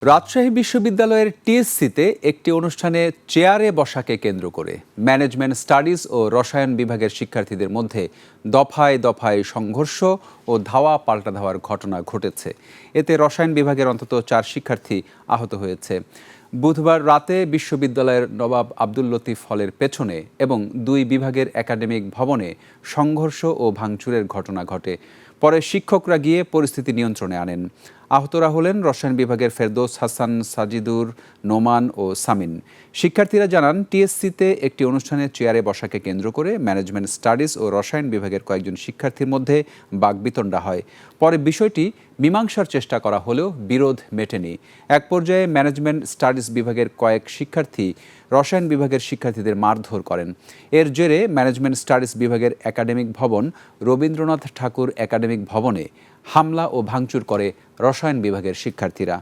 রাজশাহী বিশ্ববিদ্যালয়ের টিএসসিতে একটি অনুষ্ঠানে চেয়ারে বসাকে কেন্দ্র করে ম্যানেজমেন্ট স্টাডিজ ও রসায়ন বিভাগের শিক্ষার্থীদের মধ্যে দফায় দফায় সংঘর্ষ ও ধাওয়া পাল্টা ধাওয়ার ঘটনা ঘটেছে। এতে রসায়ন বিভাগের অন্তত 4 শিক্ষার্থী আহত হয়েছে। বুধবার রাতে বিশ্ববিদ্যালয়ের নবাব আব্দুল লতিফ হলের পেছনে এবং 2 বিভাগের একাডেমিক ভবনে সংঘর্ষ ও ভাঙচুরের ঘটনা ঘটে। পরে শিক্ষকরা গিয়ে পরিস্থিতি নিয়ন্ত্রণে আনেন। আহতরা হলেন রসায়ন বিভাগের ফেরদৌস হাসান, সাজিদুর, নোমান ও সামিন। শিক্ষার্থীরা জানান, টিএসসিতে একটি অনুষ্ঠানে চেয়ারে বসাকে কেন্দ্র করে ম্যানেজমেন্ট স্টাডিজ ও রসায়ন বিভাগের কয়েকজন শিক্ষার্থীর মধ্যে বাকবিতণ্ডা হয়। পরে বিষয়টি মীমাংসার চেষ্টা করা হলেও বিরোধ মেটেনি। এক পর্যায়ে ম্যানেজমেন্ট স্টাডিজ বিভাগের কয়েক শিক্ষার্থী রসায়ন বিভাগের শিক্ষার্থীদের মারধর করেন। এর জেরে ম্যানেজমেন্ট স্টাডিজ বিভাগের একাডেমিক ভবন রবীন্দ্রনাথ ঠাকুর একাডেমিক ভবনে হামলা ও ভাঙচুর করে রসায়ন বিভাগের শিক্ষার্থীরা।